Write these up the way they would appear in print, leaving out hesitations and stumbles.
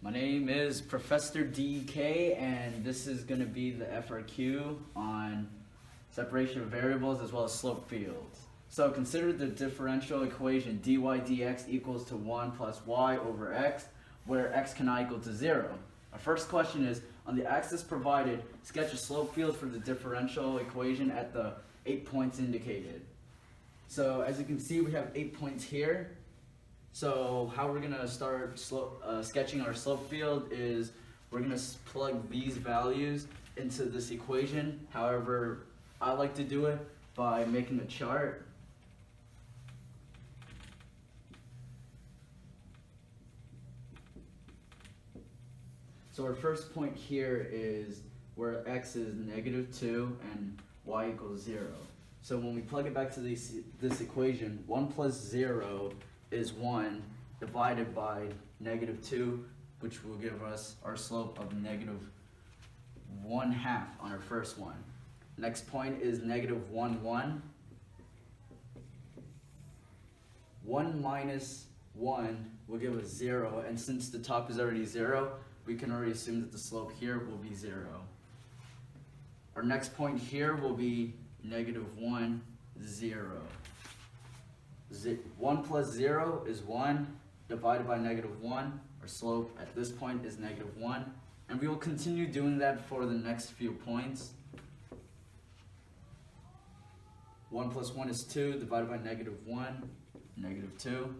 My name is Professor DK, and this is going to be the FRQ on separation of variables as well as slope fields. So consider the differential equation dy dx equals to 1 plus y over x, where x cannot equal to 0. Our first question is, on the axis provided, sketch a slope field for the differential equation at the 8 points indicated. So as you can see, we have 8 points here. So how we're going to start sketching our slope field is we're going to plug these values into this equation. However, I like to do it by making a chart. So our first point here is where x is -2 and y equals 0. So when we plug it back to this equation, 1 plus 0 is 1 divided by -2, which will give us our slope of -1/2 on our first one. Next point is -1, 1. 1 minus 1 will give us 0, and since the top is already 0, we can already assume that the slope here will be 0. Our next point here will be -1, 0. 1 plus 0 is 1 divided by -1. Our slope at this point is -1, and we will continue doing that for the next few points. 1 plus 1 is 2 divided by -1, -2.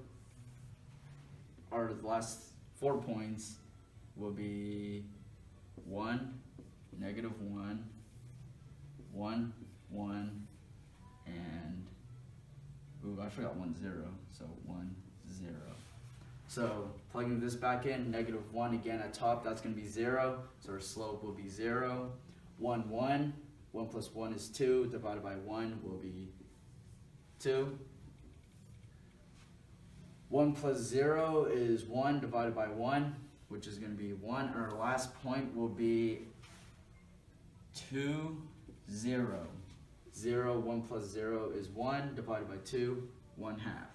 Our last 4 points will be 1, -1, 1, 1, and I forgot 1, 0, so 1, 0. So plugging this back in, -1 again at top, that's going to be 0, so our slope will be 0. 1, 1, 1 plus 1 is 2, divided by 1 will be 2. 1 plus 0 is 1 divided by 1, which is going to be 1, and our last point will be 2, 0. 0, 1 plus 0 is 1 divided by 2, 1/2.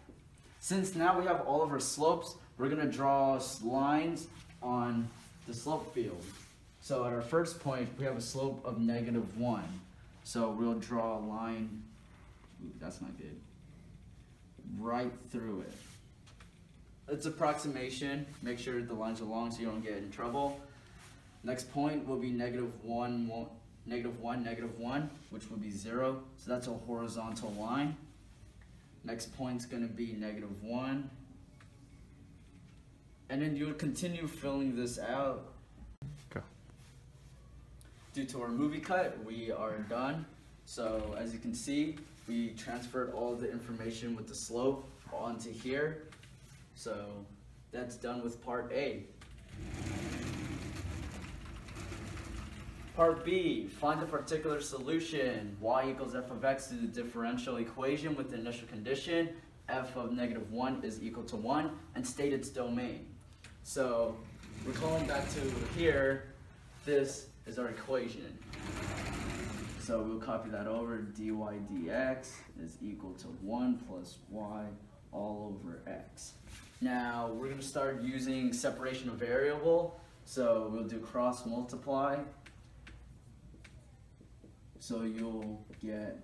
Since now we have all of our slopes, we're going to draw lines on the slope field. So at our first point, we have a slope of -1. So we'll draw a line, that's not good, right through it. It's approximation. Make sure the lines are long so you don't get in trouble. Next point will be -1, -1, which will be 0. So that's a horizontal line. Next point's going to be -1. And then you'll continue filling this out. Okay. Due to our movie cut, we are done. So as you can see, we transferred all the information with the slope onto here. So that's done with part A. Part B, find the particular solution. Y equals f of x to the differential equation with the initial condition. F of -1 is equal to 1 and state its domain. So we're calling back to here. This is our equation. So we'll copy that over. Dy dx is equal to 1 plus y all over x. Now we're going to start using separation of variable. So we'll do cross multiply. So you'll get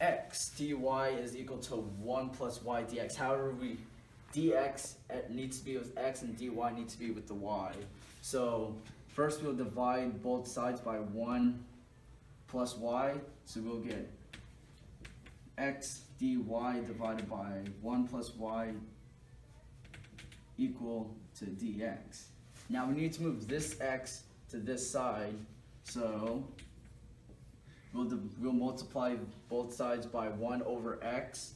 x dy is equal to 1 plus y dx. However, dx needs to be with x and dy needs to be with the y. So first we'll divide both sides by 1 plus y. So we'll get x dy divided by 1 plus y equal to dx. Now we need to move this x to this side. So we'll multiply both sides by 1 over x.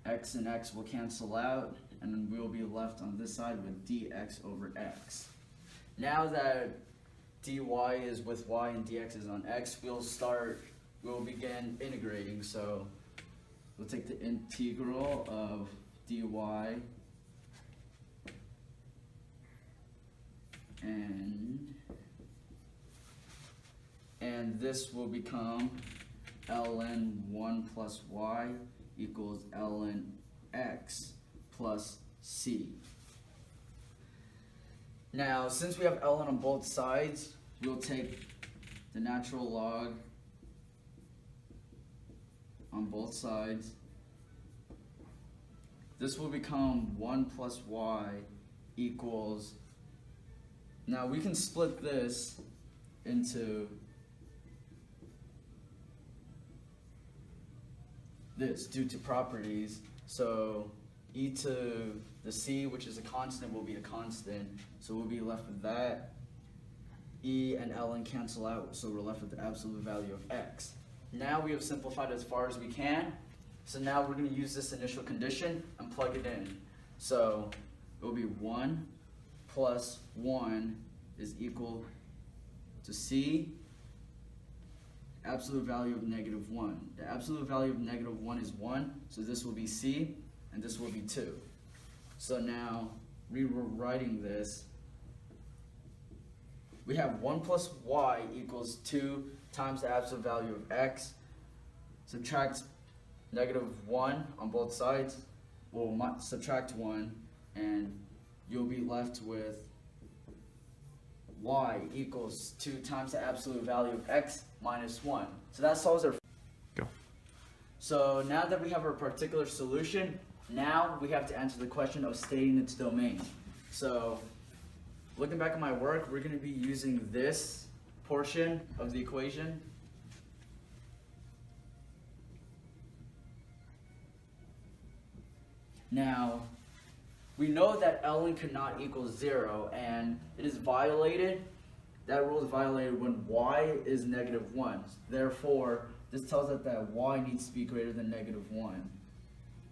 X and x will cancel out, and then we'll be left on this side with dx over x. Now that dy is with y and dx is on x, we'll begin integrating. So we'll take the integral of dy and this will become ln 1 plus y equals ln x plus c. Now, since we have ln on both sides, we'll take the natural log on both sides. This will become 1 plus y equals, now we can split this into this due to properties. So e to the c, which is a constant, will be a constant. So we'll be left with that. E and ln cancel out, so we're left with the absolute value of x. Now we have simplified as far as we can. So now we're going to use this initial condition and plug it in. So it will be 1 plus 1 is equal to c, absolute value of negative 1. The absolute value of negative 1 is 1, so this will be c, and this will be 2. So now, rewriting this, we have 1 plus y equals 2 times the absolute value of x. Subtract negative 1 on both sides. We'll subtract 1, and you'll be left with y equals 2 times the absolute value of x minus 1. So that solves our... Go. So now that we have our particular solution, now we have to answer the question of stating its domain. So looking back at my work, we're going to be using this portion of the equation. Now, we know that ln cannot equal 0, and it is violated. That rule is violated when y is negative 1. Therefore, this tells us that y needs to be greater than negative 1.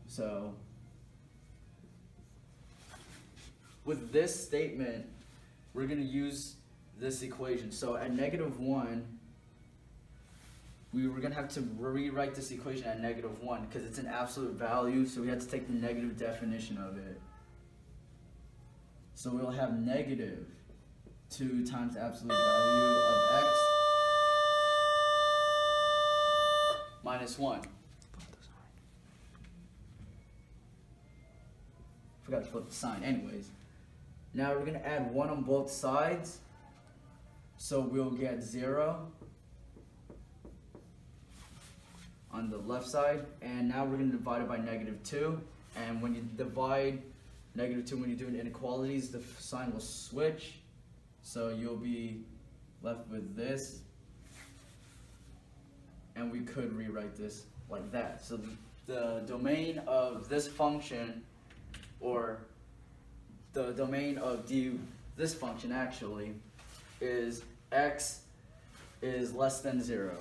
So, with this statement, we're going to use this equation. So at negative 1, we were going to have to rewrite this equation at negative 1 because it's an absolute value, so we had to take the negative definition of it. So we'll have negative 2 times the absolute value of x minus 1. Forgot to flip the sign. Anyways, now we're going to add 1 on both sides, so we'll get 0 on the left side, and now we're going to divide it by negative 2, and when you divide negative 2 when you're doing inequalities, the sign will switch, so you'll be left with this, and we could rewrite this like that. So the domain of this function, or the domain of this function actually, is x is less than 0.